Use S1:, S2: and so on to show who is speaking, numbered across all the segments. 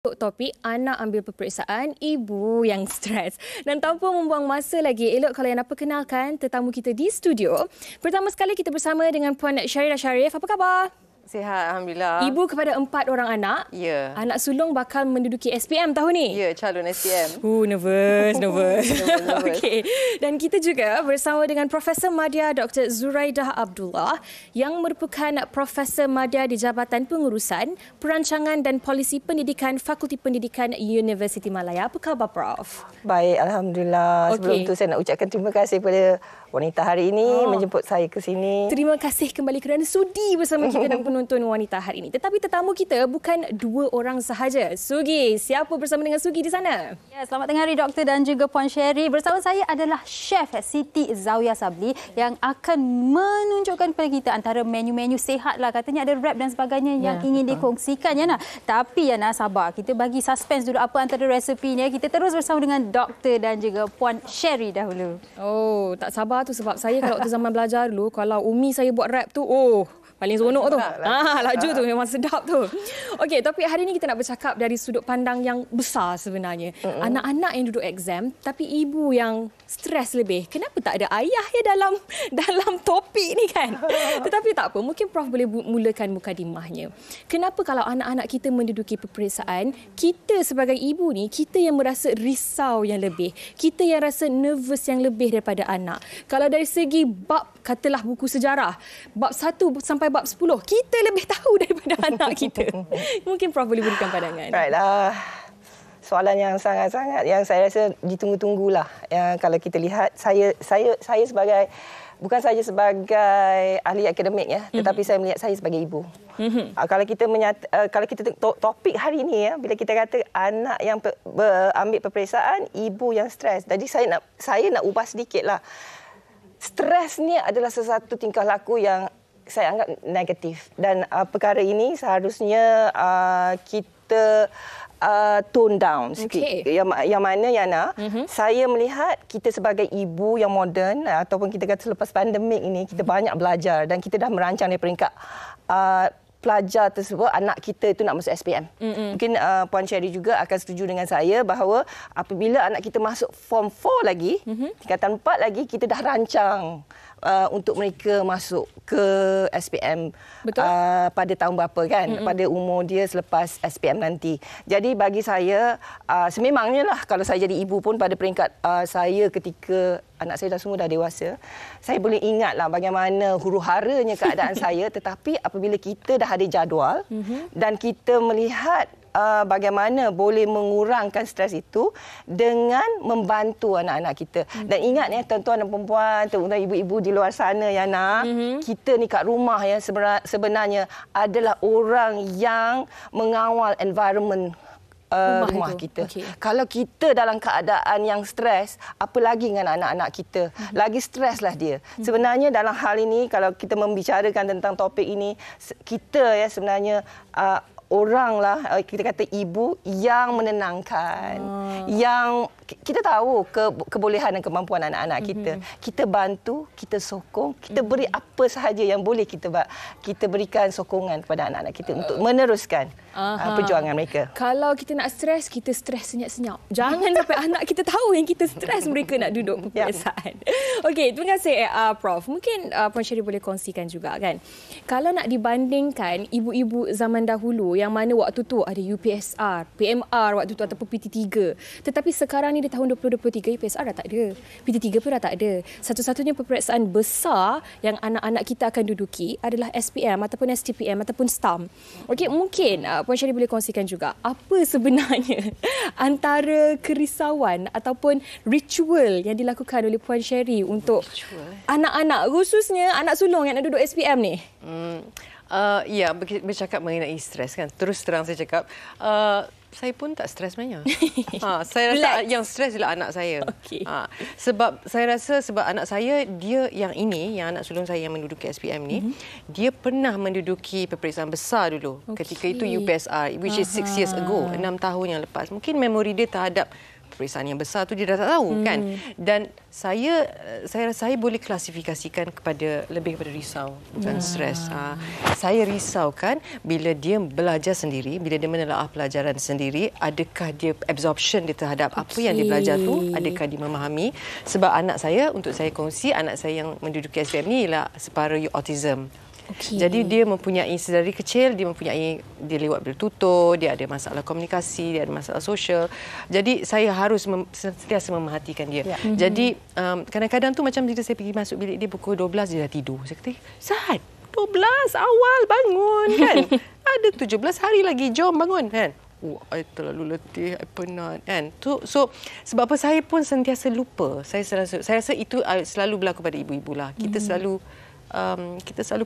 S1: Topik anak ambil peperiksaan, ibu yang stres. Dan tanpa membuang masa lagi, elok kalau yang nak perkenalkan tetamu kita di studio. Pertama sekali kita bersama dengan Puan Syarira Sharif. Apa khabar?
S2: Sihat, Alhamdulillah.
S1: Ibu kepada 4 orang anak.
S2: Ya.
S1: Anak sulung bakal menduduki SPM tahun ni.
S2: Ya, calon SPM.
S1: Nervous.
S2: Nervous.
S1: Okey. Dan kita juga bersama dengan Profesor Madya Dr. Zuraidah Abdullah yang merupakan Profesor Madya di Jabatan Pengurusan, Perancangan dan Polisi Pendidikan Fakulti Pendidikan Universiti Malaya. Apa khabar, Prof?
S2: Baik, Alhamdulillah. Sebelum itu saya nak ucapkan terima kasih kepada wanita hari ini menjemput saya ke sini.
S1: Terima kasih kembali kerana sudi bersama kita dan penonton wanita hari ini. Tetapi tetamu kita bukan 2 orang sahaja. Sugi, siapa bersama dengan Sugi di sana?
S3: Ya, selamat tengah hari Doktor dan juga Puan Sherry. Bersama saya adalah Chef Siti Zawiyah Sabli yang akan menunjukkan kepada kita antara menu-menu sihat lah. Katanya ada wrap dan sebagainya yang ingin dikongsikan, Yana. Tapi Yana, sabar. Kita bagi suspense dulu apa antara resepinya. Kita terus bersama dengan Doktor dan juga Puan Sherry dahulu.
S1: Oh, tak sabar tu sebab saya kalau waktu zaman belajar dulu, kalau umi saya buat rap tu, paling seronok tu. Laju tu memang sedap tu. Okey, tapi hari ini kita nak bercakap dari sudut pandang yang besar sebenarnya. Anak-anak yang duduk exam tapi ibu yang stres lebih. Kenapa tak ada ayah ya dalam topik ni kan? Tetapi tak apa, mungkin Prof boleh mulakan mukadimahnya. Kenapa kalau anak-anak kita menduduki peperiksaan, kita sebagai ibu ni, kita yang merasa risau yang lebih. Kita yang rasa nervous yang lebih daripada anak. Kalau dari segi bab, katalah buku sejarah, bab 1 sampai bab 10, kita lebih tahu daripada anak kita. Mungkin Prof boleh berikan pandangan.
S2: Baiklah. Soalan yang sangat-sangat yang saya rasa ditunggu-tunggulah. Yang kalau kita lihat, saya sebagai bukan saja sebagai ahli akademik ya, tetapi saya melihat saya sebagai ibu. Kalau kita topik hari ini ya, bila kita kata anak yang ambil peperiksaan, ibu yang stres. Jadi saya nak ubah sedikitlah. Stres ni adalah sesuatu tingkah laku yang saya anggap negatif, dan perkara ini seharusnya kita tone down sikit. Yang mana Yana, saya melihat kita sebagai ibu yang moden ataupun kita kata selepas pandemik ini, kita banyak belajar dan kita dah merancang dari peringkat pelajar tersebut, anak kita itu nak masuk SPM. Mungkin Puan Sherry juga akan setuju dengan saya bahawa apabila anak kita masuk Form 4 lagi, tingkatan 4 lagi, kita dah rancang untuk mereka masuk ke SPM pada tahun berapa kan, pada umur dia selepas SPM nanti. Jadi bagi saya, sememangnya lah kalau saya jadi ibu pun pada peringkat saya ketika anak saya dah semua dah dewasa, saya boleh ingatlah bagaimana huru-haranya keadaan saya, tetapi apabila kita dah ada jadual dan kita melihat bagaimana boleh mengurangkan stres itu dengan membantu anak-anak kita. Dan ingat ya, tuan-tuan dan perempuan, terutama ibu-ibu di luar sana Yana, kita ni kat rumah ya sebenarnya adalah orang yang mengawal environment rumah kita. Kalau kita dalam keadaan yang stres, apa lagi dengan anak-anak kita? Lagi streslah dia. Sebenarnya dalam hal ini, kalau kita membicarakan tentang topik ini, kita ya sebenarnya oranglah, kita kata ibu yang menenangkan, yang kita tahu kebolehan dan kemampuan anak-anak kita. Kita bantu, kita sokong, kita beri apa sahaja yang boleh kita berikan sokongan kepada anak-anak kita untuk meneruskan perjuangan mereka.
S1: Kalau kita nak stres, kita stres senyap-senyap. Jangan sampai anak kita tahu yang kita stres mereka nak duduk peperiksaan. Okey, terima kasih Prof. Mungkin Puan Sherry boleh kongsikan juga kan. Kalau nak dibandingkan ibu-ibu zaman dahulu yang mana waktu tu ada UPSR, PMR waktu tu ataupun PT3. Tetapi sekarang ni di tahun 2023 UPSR dah tak ada. PT3 pun dah tak ada. Satu-satunya peperiksaan besar yang anak-anak kita akan duduki adalah SPM ataupun STPM ataupun STAM. Okey, mungkin Puan Sherry boleh kongsikan juga apa sebenarnya antara kerisauan ataupun ritual yang dilakukan oleh Puan Sherry untuk anak-anak, khususnya anak sulung yang nak duduk SPM ni.
S2: Ya, bercakap mengenai stres kan. Terus terang saya cakap, saya pun tak stres sebenarnya. Saya rasa yang stres adalah anak saya. Sebab saya rasa sebab anak saya, dia yang anak sulung saya yang menduduki SPM ni, dia pernah menduduki peperiksaan besar dulu. Ketika itu UPSR, which is 6 years ago, 6 tahun yang lepas. Mungkin memori dia terhadap
S4: peperiksaan yang besar tu dia dah tak tahu kan. Dan saya rasa saya boleh klasifikasikan lebih kepada risau, bukan stres. Saya risaukan bila dia belajar sendiri, bila dia menelaah pelajaran sendiri, adakah dia absorption dia terhadap apa yang dia belajar tu, adakah dia memahami. Sebab anak saya, untuk saya kongsi, anak saya yang menduduki SPM ni ialah separuh autism. Jadi dia mempunyai, sedari kecil dia lewat bertutur, dia ada masalah komunikasi, dia ada masalah sosial. Jadi saya harus sentiasa memerhatikan dia. Jadi kadang-kadang tu macam bila saya pergi masuk bilik dia pukul 12 dia dah tidur. Saya kata, Zat, 12 awal bangun kan. Ada 17 hari lagi, jom bangun kan. I terlalu letih, I penat kan. So sebab apa saya pun sentiasa lupa. Saya rasa itu selalu berlaku pada ibu-ibu lah. Kita selalu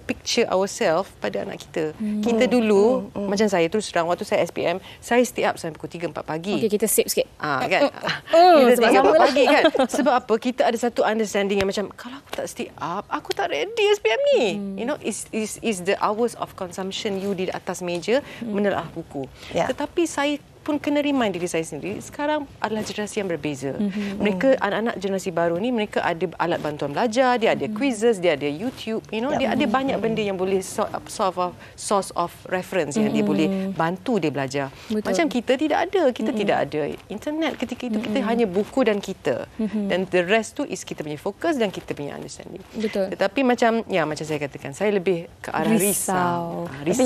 S4: picture ourselves pada anak kita. Kita dulu, macam saya terus terang, waktu saya SPM, saya stay up sampai pukul 3-4 pagi.
S1: Okey, kita sip sikit.
S4: Kan? Kita 3-4 pagi kan. Sebab apa? Kita ada satu understanding yang macam, kalau aku tak stay up, aku tak ready SPM ni. You know, is the hours of consumption you di atas meja menelaah buku. Tetapi saya pun kena remind diri saya sendiri, sekarang adalah generasi yang berbeza. Mereka, anak-anak generasi baru ni, mereka ada alat bantuan belajar, dia ada quizzes, dia ada YouTube, dia ada banyak benda yang boleh source of reference yang dia boleh bantu dia belajar. Macam kita tidak ada. Kita tidak ada internet ketika itu. Kita hanya buku dan kita. Dan the rest tu is kita punya fokus dan kita punya understanding. Tetapi macam saya katakan, saya lebih ke arah risau.
S2: Tapi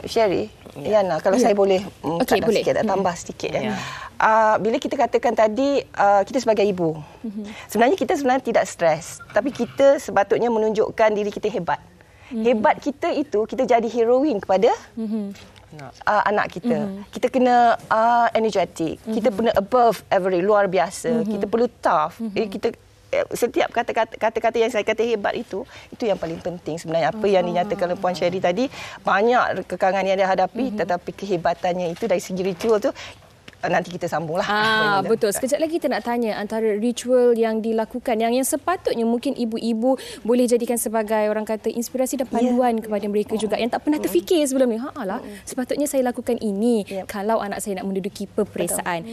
S2: Sherry, Yana, kalau saya boleh tambah sedikit bila kita katakan tadi kita sebagai ibu, sebenarnya kita tidak stres, tapi kita sepatutnya menunjukkan diri kita hebat. Hebat kita itu kita jadi heroin kepada anak kita. Kita kena energetic, kita kena above average, luar biasa. Kita perlu tough. Kita setiap kata-kata yang saya kata hebat itu yang paling penting sebenarnya. Apa yang dinyatakan oleh Puan Sherry tadi, banyak kekangan yang dia hadapi, tetapi kehebatannya itu dari segi ritual tu nanti kita sambunglah.
S1: Betul. Sekejap lagi kita nak tanya antara ritual yang dilakukan yang sepatutnya mungkin ibu-ibu boleh jadikan sebagai orang kata inspirasi dan panduan kepada mereka juga yang tak pernah terfikir sebelum ni. Sepatutnya saya lakukan ini kalau anak saya nak menduduki peperiksaan.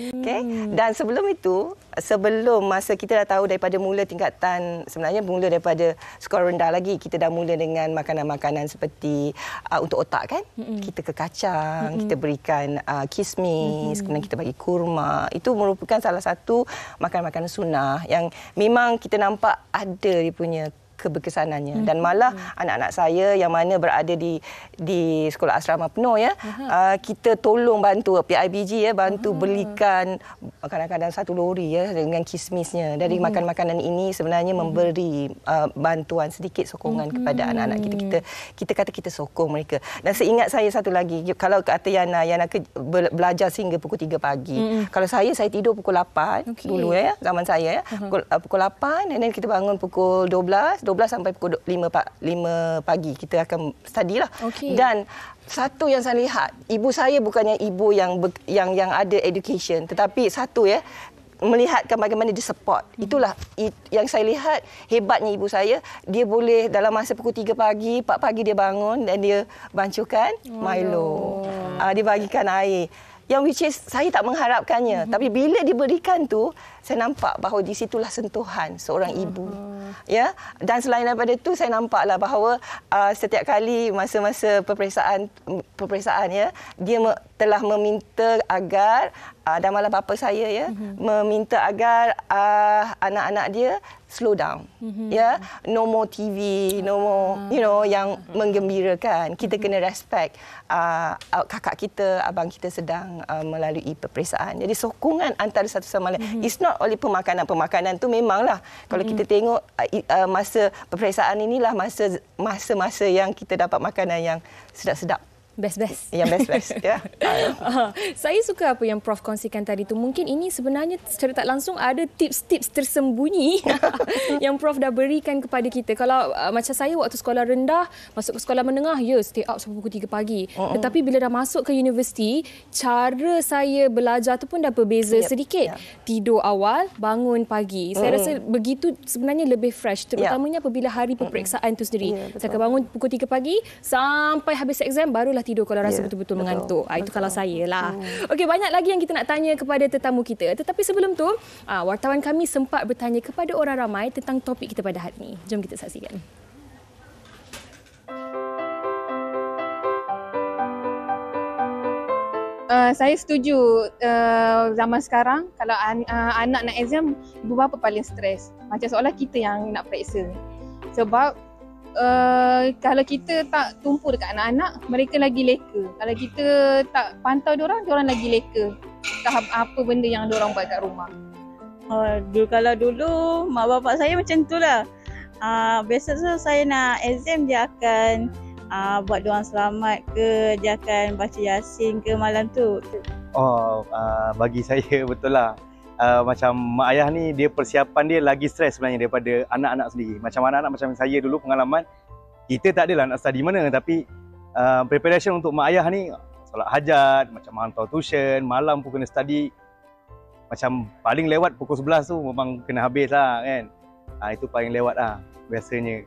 S2: Dan sebelum itu, sebelum masa kita dah tahu daripada mula tingkatan, sebenarnya mula daripada skor rendah lagi, kita dah mula dengan makanan-makanan seperti untuk otak kan. Kita ke kacang, kita berikan kismis, kemudian kita bagi kurma. Itu merupakan salah satu makanan-makanan sunnah yang memang kita nampak ada dia punya keberkesanannya. Dan malah anak-anak saya yang mana berada di sekolah asrama penuh kita tolong bantu PIBG bantu belikan kadang-kadang 1 lori dengan kismisnya. Dari makan-makanan ini sebenarnya memberi bantuan sedikit sokongan kepada anak-anak kita. Kita kata kita sokong mereka. Dan seingat saya satu lagi, kalau kata Yana belajar sehingga pukul 3 pagi. Kalau saya tidur pukul 8 dulu zaman saya pukul 8 dan kita bangun pukul 12 sampai pukul 5 pagi kita akan study lah. Dan satu yang saya lihat, ibu saya bukannya ibu yang ada education, tetapi satu melihatkan bagaimana dia support. Itulah yang saya lihat hebatnya ibu saya. Dia boleh dalam masa pukul 3 pagi, 4 pagi dia bangun dan dia bancukan Milo. Dia bagikan air. Yang which is saya tak mengharapkannya. Tapi bila diberikan tu, saya nampak bahawa di situlah sentuhan seorang ibu. Dan selain daripada itu, saya nampaklah bahawa setiap kali masa-masa peperiksaan dia telah meminta agar dan malah bapa saya meminta agar anak-anak dia slow down. No more TV, no more yang menggembirakan. Kita kena respect kakak kita, abang kita sedang melalui peperiksaan. Jadi sokongan antara satu sama lain. It's not only pemakanan tu memanglah kalau kita tengok masa peperiksaan inilah masa-masa yang kita dapat makanan yang sedap-sedap.
S1: Best-best.
S2: Yang best-best.
S1: Saya suka apa yang Prof kongsikan tadi tu. Mungkin ini sebenarnya secara tak langsung ada tips-tips tersembunyi yang Prof dah berikan kepada kita. Kalau macam saya waktu sekolah rendah, masuk ke sekolah menengah, stay up sampai pukul 3 pagi. Tetapi bila dah masuk ke universiti, cara saya belajar tu pun dah berbeza sedikit. Tidur awal, bangun pagi. Saya rasa begitu sebenarnya lebih fresh. Terutamanya apabila hari peperiksaan tu sendiri. Saya akan bangun pukul 3 pagi, sampai habis exam, barulah tidur kalau rasa betul-betul mengantuk. Itu kalau saya lah. Okey, banyak lagi yang kita nak tanya kepada tetamu kita. Tetapi sebelum tu, wartawan kami sempat bertanya kepada orang ramai tentang topik kita pada hari ini. Jom kita saksikan.
S5: Saya setuju zaman sekarang kalau anak nak exam, ibu bapa paling stres. Macam seolah kita yang nak periksa. Sebab kalau kita tak tumpu dekat anak-anak, mereka lagi leka. Kalau kita tak pantau diorang lagi leka. Tahap apa benda yang diorang buat kat rumah.
S6: Kalau dulu mak bapak saya macam itulah. Biasa tu saya nak exam, dia akan buat doa selamat ke, dia akan baca Yasin ke malam tu.
S7: Bagi saya betul lah. Macam mak ayah ni, dia persiapan dia lagi stres sebenarnya daripada anak-anak sendiri. Macam anak-anak macam saya dulu pengalaman, kita tak adalah nak study mana, tapi preparation untuk mak ayah ni, solat hajat, macam hantar tuition, malam pun kena study. Macam paling lewat pukul 11 tu memang kena habis lah kan. Itu paling lewat lah biasanya.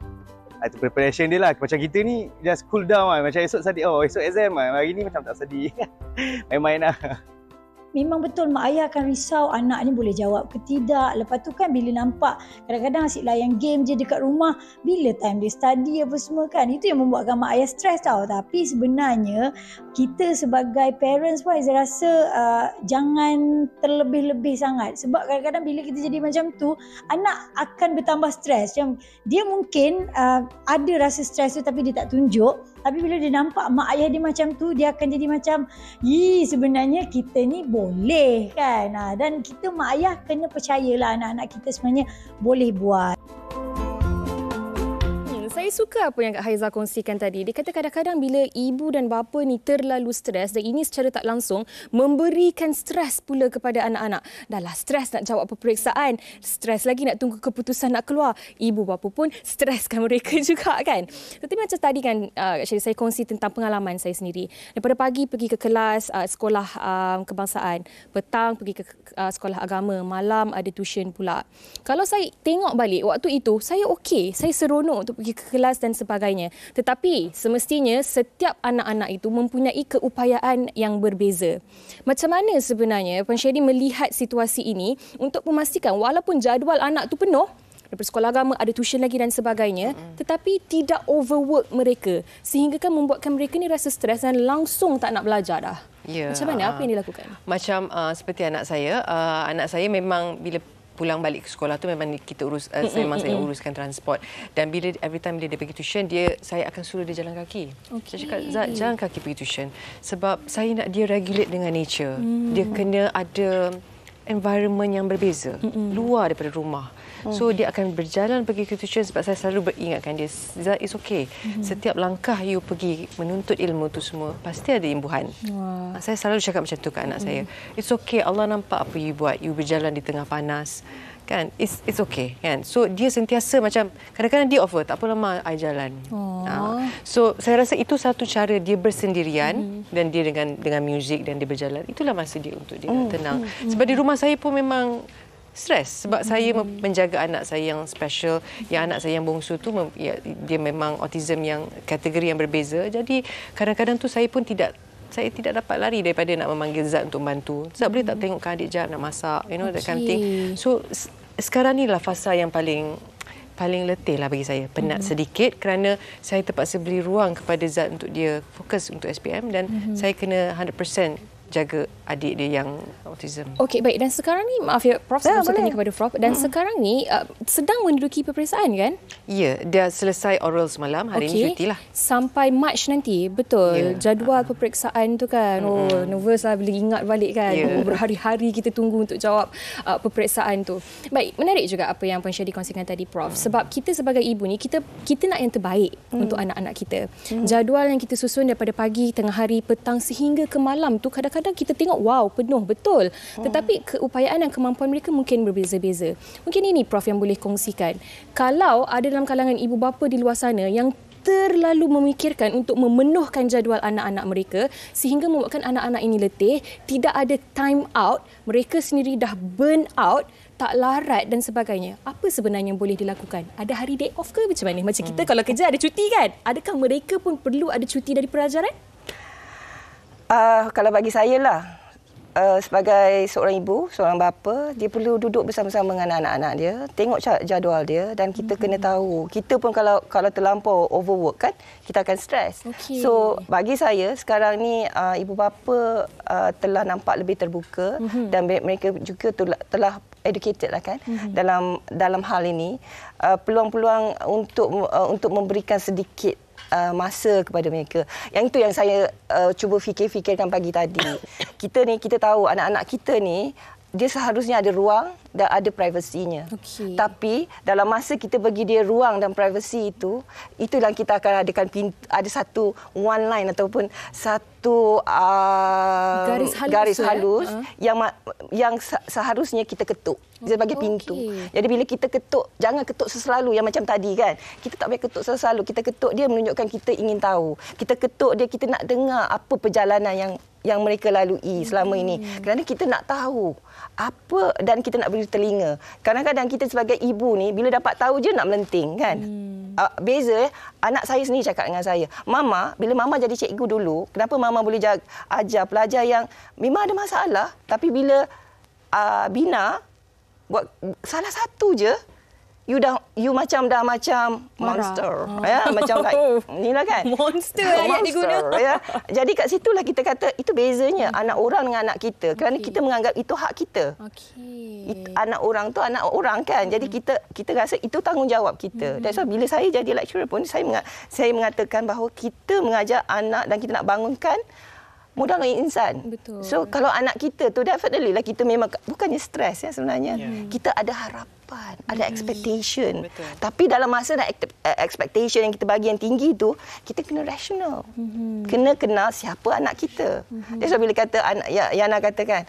S7: Itu preparation dia lah. Macam kita ni just cool down lah. Macam esok study, esok exam lah. Hari ni macam tak study. Main-main lah.
S8: Memang betul mak ayah akan risau anak ni boleh jawab ke tidak. Lepas tu kan bila nampak kadang-kadang asyik layan game je dekat rumah, bila time dia study apa semua kan. Itu yang membuatkan mak ayah stres tau. Tapi sebenarnya kita sebagai parents wise saya rasa jangan terlebih-lebih sangat. Sebab kadang-kadang bila kita jadi macam tu, anak akan bertambah stres. Macam dia mungkin ada rasa stres tu tapi dia tak tunjuk. Tapi bila dia nampak mak ayah dia macam tu, dia akan jadi macam, sebenarnya kita ni boleh kan. Dan kita mak ayah kena percayalah anak-anak kita sebenarnya boleh buat.
S1: Saya suka apa yang Kak Haiza kongsikan tadi. Dia kata kadang-kadang bila ibu dan bapa ni terlalu stres, dan ini secara tak langsung memberikan stres pula kepada anak-anak. Dahlah stres nak jawab peperiksaan, stres lagi nak tunggu keputusan nak keluar. Ibu bapa pun streskan mereka juga kan. Tetapi macam tadi kan, saya kongsi tentang pengalaman saya sendiri. Daripada pagi pergi ke kelas sekolah kebangsaan, petang pergi ke sekolah agama, malam ada tuition pula. Kalau saya tengok balik waktu itu, saya okey, saya seronok untuk pergi ke kelas dan sebagainya. Tetapi semestinya setiap anak-anak itu mempunyai keupayaan yang berbeza. Macam mana sebenarnya Puan Sherry melihat situasi ini untuk memastikan walaupun jadual anak tu penuh, daripada sekolah agama ada tuition lagi dan sebagainya, tetapi tidak overwork mereka sehingga kan membuatkan mereka ni rasa stres dan langsung tak nak belajar dah. Macam mana? Apa yang dilakukan?
S4: Macam seperti anak saya memang bila pulang balik ke sekolah tu memang kita saya uruskan transport, dan bila every time dia pergi tuition, saya akan suruh dia jalan kaki. Saya cakap, Zat, jalan kaki pergi tuition, sebab saya nak dia regulate dengan nature. Dia kena ada environment yang berbeza, luar daripada rumah. So dia akan berjalan pergi ke tuition, sebab saya selalu beringatkan dia, Zat, it's okay. Setiap langkah you pergi menuntut ilmu tu semua, pasti ada imbuhan. Saya selalu cakap macam tu ke anak saya. It's okay, Allah nampak apa you buat. You berjalan di tengah panas. Kan? It's okay. Kan? So dia sentiasa macam, kadang-kadang dia offer, tak apa lama, I jalan. So saya rasa itu satu cara dia bersendirian, dan dia dengan muzik dan dia berjalan. Itulah masa dia untuk dia tenang. Sebab di rumah saya pun memang stres, sebab saya menjaga anak saya yang special, yang anak saya yang bongsu tu dia memang autism yang kategori yang berbeza. Jadi kadang-kadang tu saya tidak dapat lari daripada nak memanggil Zat untuk bantu. Zat boleh tak tengokkan adik jap nak masak, that kind of thing. So sekarang ni lah fasa yang paling letih lah bagi saya. Penat sedikit kerana saya terpaksa beri ruang kepada Zat untuk dia fokus untuk SPM, dan saya kena 100% jaga adik dia yang autism. Okey,
S1: baik. Dan sekarang ni, maaf ya Prof, saya tanya kepada Prof. Dan sekarang ni sedang menduduki peperiksaan kan?
S4: Ya, dia selesai oral semalam, hari ini cuti lah.
S1: Sampai Mac nanti, betul. Jadual peperiksaan tu kan. Nervous lah bila ingat balik kan. Berhari-hari kita tunggu untuk jawab peperiksaan tu. Baik, menarik juga apa yang Puan Sherry kongsikan tadi Prof. Sebab kita sebagai ibu ni, kita nak yang terbaik untuk anak-anak kita. Jadual yang kita susun daripada pagi, tengah hari, petang sehingga ke malam tu, kadang-kadang kita tengok wow penuh betul, tetapi keupayaan dan kemampuan mereka mungkin berbeza-beza. Mungkin ini Prof yang boleh kongsikan, kalau ada dalam kalangan ibu bapa di luar sana yang terlalu memikirkan untuk memenuhkan jadual anak-anak mereka sehingga membuatkan anak-anak ini letih, tidak ada time out, mereka sendiri dah burn out, tak larat dan sebagainya. Apa sebenarnya yang boleh dilakukan? Ada hari day off ke macam mana? Macam kita kalau kerja ada cuti kan? Adakah mereka pun perlu ada cuti dari pelajaran?
S2: Kalau bagi saya lah, sebagai seorang ibu, seorang bapa, dia perlu duduk bersama-sama dengan anak-anak dia, tengok jadual dia dan kita kena tahu. Kita pun kalau terlampau overwork kan, kita akan stres.
S1: Okay.
S2: So bagi saya sekarang ni ibu bapa telah nampak lebih terbuka dan mereka juga telah educated lah kan dalam hal ini. Peluang-peluang untuk memberikan sedikit masa kepada mereka. Yang itu yang saya cuba fikirkan pagi tadi. Kita tahu anak-anak kita ni dia seharusnya ada ruang dan ada privasinya.
S1: Okay.
S2: Tapi dalam masa kita bagi dia ruang dan privasi itulah kita akan adakan ada satu one line ataupun satu garis halus yang seharusnya kita ketuk sebagai pintu. Jadi bila kita ketuk, jangan ketuk selalu yang macam tadi kan. Kita tak boleh ketuk selalu. Kita ketuk dia menunjukkan kita ingin tahu. Kita ketuk dia, kita nak dengar apa perjalanan yang mereka lalui selama ini. Kerana kita nak tahu apa dan kita nak beri telinga. Kadang-kadang kita sebagai ibu ni bila dapat tahu je nak melenting kan. Beza anak saya sendiri cakap dengan saya, "Mama, bila mama jadi cikgu dulu, kenapa mama boleh ajar pelajar yang memang ada masalah, tapi bila bina buat salah satu je, you macam monster. Macam ni lah kan.
S1: Monster ayat diguna.
S2: Ya. Jadi kat situlah kita kata itu bezanya anak orang dengan anak kita. Kerana kita menganggap itu hak kita. Anak orang tu anak orang kan. Jadi kita rasa itu tanggungjawab kita. That's why bila saya jadi lecturer pun saya mengatakan bahawa kita mengajar anak dan kita nak bangunkan modal insan.
S1: Betul.
S2: So kalau anak kita tu definitely lah kita memang bukannya stres ya sebenarnya. Kita ada harapan, ada expectation.
S4: Betul.
S2: Tapi dalam masa expectation yang kita bagi yang tinggi tu, kita kena rational. Kena kenal siapa anak kita. Jadi bila kata Yana katakan,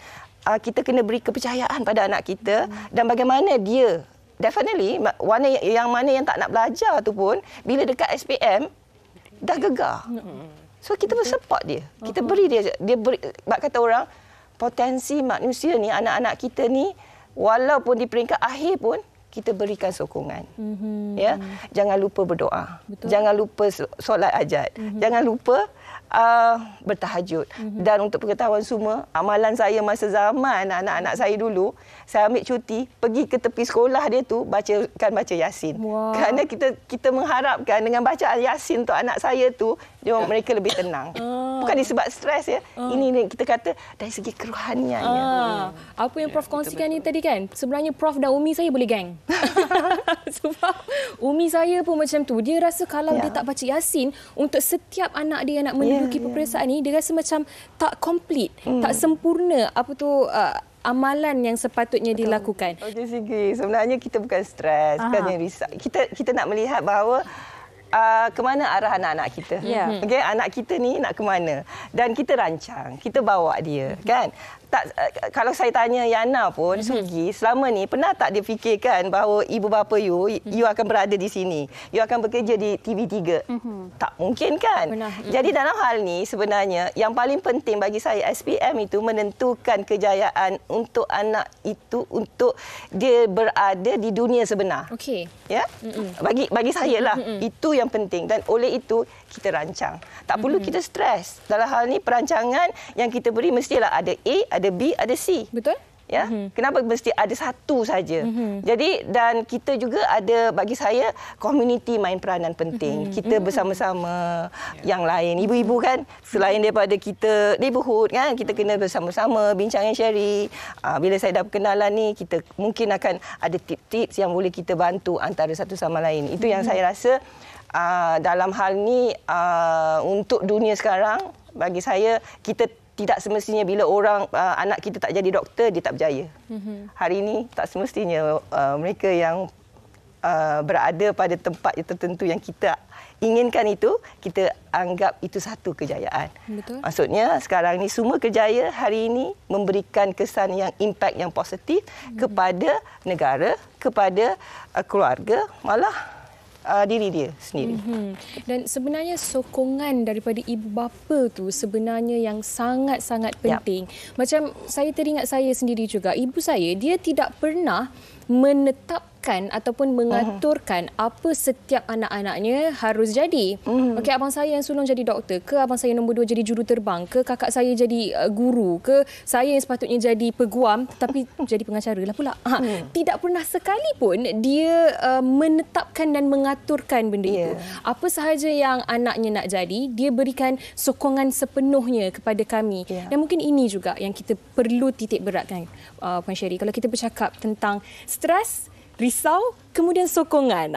S2: kita kena beri kepercayaan pada anak kita dan bagaimana dia definitely yang mana yang tak nak belajar tu pun bila dekat SPM dah gegar. So kita support dia. Kita beri dia beri, kata orang, potensi manusia ni, anak-anak kita ni walaupun di peringkat akhir pun kita berikan sokongan. Ya, jangan lupa berdoa. Betul. Jangan lupa solat hajat. Jangan lupa bertahajud. Dan untuk pengetahuan semua, amalan saya masa zaman anak-anak saya dulu, saya ambil cuti, pergi ke tepi sekolah dia tu, baca Yasin. Wow. Kerana kita mengharapkan dengan bacaan Yasin untuk anak saya tu, mereka lebih tenang. Bukan disebab stres ya. Ini kita kata dari segi kerohaniannya.
S1: Apa yang Prof kongsikan ni tadi kan, sebenarnya Prof dan Umi saya boleh gang. Sebab Umi saya pun macam tu. Dia rasa kalau dia tak baca Yasin, untuk setiap anak dia nak menduduki peperiksaan ni, dia rasa macam tak complete, tak sempurna amalan yang sepatutnya dilakukan.
S2: Okey, Sigi. Sebenarnya kita bukan stres, bukannya risau. Kita nak melihat bahawa ke mana arah anak-anak kita. Okay, anak kita ni nak ke mana. Dan kita rancang, kita bawa dia. Kan? Kalau saya tanya Yana pun, Sugi, selama ni pernah tak dia fikirkan bahawa ibu bapa you akan berada di sini. You akan bekerja di TV3. Tak mungkin kan? Jadi dalam hal ni sebenarnya yang paling penting bagi saya SPM itu menentukan kejayaan untuk anak itu untuk dia berada di dunia sebenar.
S1: Okey.
S2: Ya? Bagi saya lah itu yang penting dan oleh itu kita rancang. Tak perlu kita stres. Dalam hal ni perancangan yang kita beri mestilah ada A, ada B, ada C.
S1: Betul?
S2: Ya. Kenapa mesti ada satu saja? Jadi dan kita juga ada, bagi saya community main peranan penting. Kita bersama-sama yang lain. Ibu-ibu kan selain daripada kita neighborhood kan, kita kena bersama-sama bincang and sharing. Bila saya dah perkenalan ni, kita mungkin akan ada tips-tips yang boleh kita bantu antara satu sama lain. Itu yang saya rasa dalam hal ni untuk dunia sekarang, bagi saya kita tidak semestinya bila anak kita tak jadi doktor, dia tak berjaya. Hari ini tak semestinya mereka yang berada pada tempat yang tertentu yang kita inginkan itu, kita anggap itu satu kejayaan.
S1: Betul.
S2: Maksudnya sekarang ni semua kerjaya hari ini memberikan kesan yang impact yang positif kepada negara, kepada keluarga, malah diri dia sendiri.
S1: Dan sebenarnya sokongan daripada ibu bapa tu sebenarnya yang sangat-sangat penting. Macam saya teringat saya sendiri juga, ibu saya dia tidak pernah menetapkan ataupun mengaturkan apa setiap anak-anaknya harus jadi. Okey, abang saya yang sulung jadi doktor ke, abang saya nombor 2 jadi juruterbang ke, kakak saya jadi guru ke, saya yang sepatutnya jadi peguam tetapi jadi pengacara lah pula. Tidak pernah sekali pun dia menetapkan dan mengaturkan benda itu. Apa sahaja yang anaknya nak jadi, dia berikan sokongan sepenuhnya kepada kami. Dan mungkin ini juga yang kita perlu titik beratkan, Puan Sherry. Kalau kita bercakap tentang stres, risau, kemudian sokongan.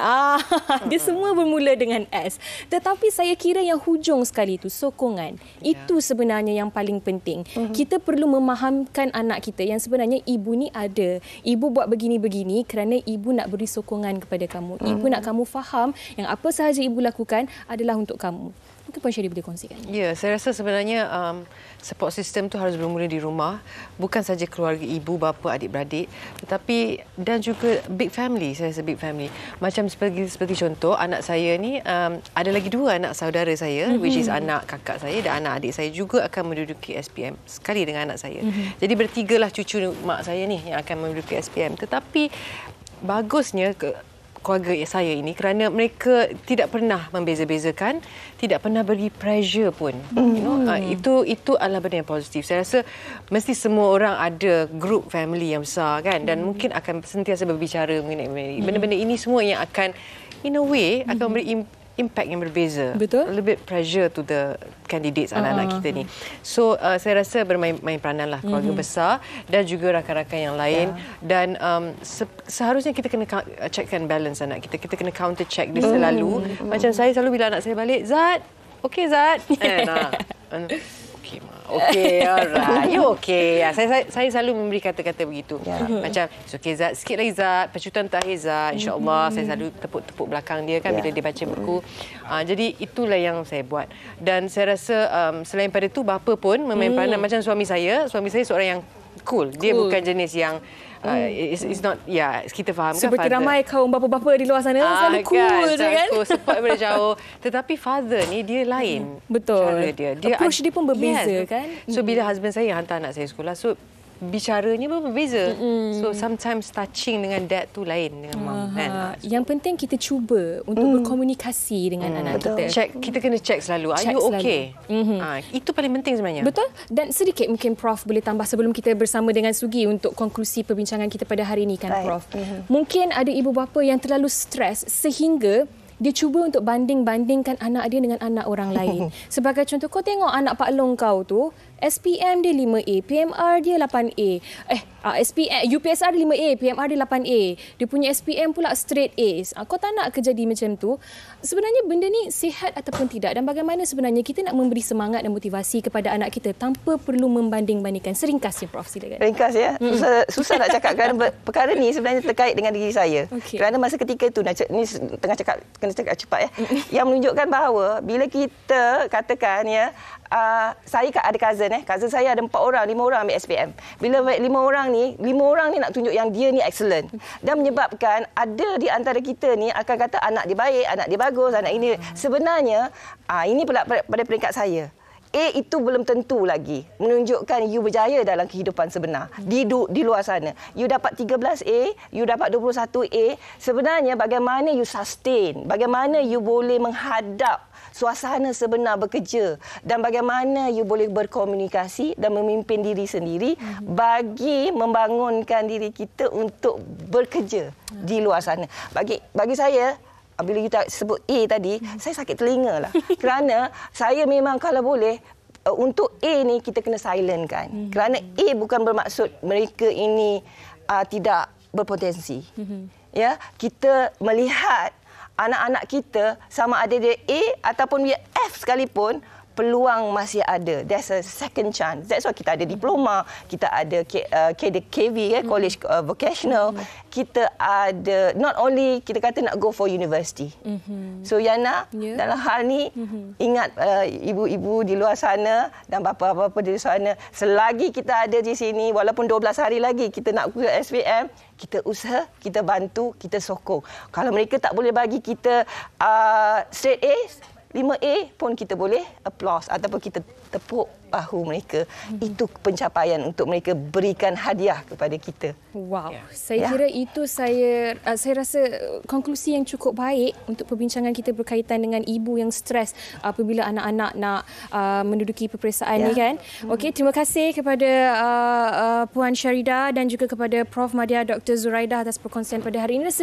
S1: Dia semua bermula dengan S. Tetapi saya kira yang hujung sekali itu sokongan. Itu sebenarnya yang paling penting. Kita perlu memahamkan anak kita yang sebenarnya ibu ni ada. Ibu buat begini-begini kerana ibu nak beri sokongan kepada kamu. Ibu nak kamu faham yang apa sahaja ibu lakukan adalah untuk kamu. Mungkin Puan Sherry boleh kongsikan.
S4: Ya, saya rasa sebenarnya support system tu harus bermula di rumah. Bukan saja keluarga ibu, bapa, adik-beradik, tetapi dan juga big family. Saya rasa big family. Macam seperti contoh, anak saya ni ada lagi 2 anak saudara saya, which is anak kakak saya dan anak adik saya juga akan menduduki SPM sekali dengan anak saya. Jadi bertigalah cucu mak saya ni yang akan menduduki SPM. Tetapi bagusnya keluarga saya ini kerana mereka tidak pernah membeza-bezakan, tidak pernah beri pressure pun. Itu adalah benda yang positif. Saya rasa mesti semua orang ada group family yang besar kan, dan mungkin akan sentiasa berbicara mengenai benda-benda ini semua yang akan in a way akan beri impact yang berbeza.
S1: Betul.
S4: A little bit pressure to the candidates anak-anak kita ni. So saya rasa bermain peranan lah keluarga besar dan juga rakan-rakan yang lain. Dan seharusnya kita kena check and balance anak kita. Kita kena counter check dia selalu. Macam saya selalu bila anak saya balik, Zat, okey Zat. Okey ma. Okey, alright. You okey. Saya selalu memberi kata-kata begitu. Macam, okey Zat, sikit lagi Zat, pecutan terakhir Zat, insya-Allah. Saya selalu tepuk-tepuk belakang dia kan bila dia baca buku. Jadi itulah yang saya buat. Dan saya rasa selain pada itu bapa pun memain peranan. Macam suami saya seorang yang cool. Dia bukan jenis yang it's not, kita faham kan.
S1: Seperti ramai kaum bapa-bapa di luar sana selalu cool je kan.
S4: Support daripada jauh. Tetapi father ni dia lain.
S1: Betul.
S4: Cara dia.
S1: Approach dia pun berbeza kan.
S4: So bila husband saya hantar anak saya sekolah, so bicaranya pun berbeza. So sometimes touching dengan dad tu lain dengan mom kan.
S1: Yang penting kita cuba untuk berkomunikasi dengan anak kita.
S4: Kita kena check selalu. Are you okay? Itu paling penting sebenarnya.
S1: Betul. Dan sedikit mungkin Prof boleh tambah sebelum kita bersama dengan Sugi untuk konklusi perbincangan kita pada hari ini kan Prof. Mungkin ada ibu bapa yang terlalu stres sehingga dia cuba untuk banding-bandingkan anak dia dengan anak orang lain. Sebagai contoh, kau tengok anak Pak Long kau tu, SPM dia 5A, PMR dia 8A. UPSR dia 5A, PMR dia 8A. Dia punya SPM pula straight A's. Kau tak nak ke jadi macam tu? Sebenarnya benda ni sihat ataupun tidak? Dan bagaimana sebenarnya kita nak memberi semangat dan motivasi kepada anak kita tanpa perlu membanding-bandingkan? Seringkasnya Prof, silakan.
S2: Ringkas ya. Susah nak cakap kerana perkara ni sebenarnya terkait dengan diri saya. Kerana masa ketika itu, ni tengah cakap, kena cakap cepat ya. Yang menunjukkan bahawa bila kita katakan ya, saya ada cousin saya ada 4 orang, 5 orang ambil SPM. Bila 5 orang ni nak tunjuk yang dia ni excellent. Dan menyebabkan ada di antara kita ni akan kata anak dia baik, anak dia bagus, anak ini. Sebenarnya ini pula pada peringkat saya. A itu belum tentu lagi menunjukkan you berjaya dalam kehidupan sebenar. Di luar sana. You dapat 13A, you dapat 21A. Sebenarnya bagaimana you sustain, bagaimana you boleh menghadap suasana sebenar bekerja dan bagaimana you boleh berkomunikasi dan memimpin diri sendiri bagi membangunkan diri kita untuk bekerja di luar sana. Bagi saya, bila you sebut A tadi, saya sakit telinga lah. Kerana saya memang kalau boleh, untuk A ni kita kena silent kan. Kerana A bukan bermaksud mereka ini tidak berpotensi. Ya, kita melihat anak-anak kita sama ada dia A ataupun dia F sekalipun, peluang masih ada. There's a second chance. That's why kita ada diploma, kita ada KV, College Vocational. Kita ada, not only kita kata nak go for university. So Yana, dalam hal ni, ingat ibu-ibu di luar sana dan bapa-bapa di luar sana, selagi kita ada di sini, walaupun 12 hari lagi kita nak ke SPM, kita usaha, kita bantu, kita sokong. Kalau mereka tak boleh bagi kita straight A, 5A pun kita boleh applause ataupun kita tepuk bahu mereka. Itu pencapaian untuk mereka berikan hadiah kepada kita.
S1: Wow, saya kira itu saya rasa konklusi yang cukup baik untuk perbincangan kita berkaitan dengan ibu yang stres apabila anak-anak nak menduduki peperiksaan ni kan. Okey, terima kasih kepada Puan Syarida dan juga kepada Prof Madya Dr. Zuraidah atas perkongsian pada hari ini.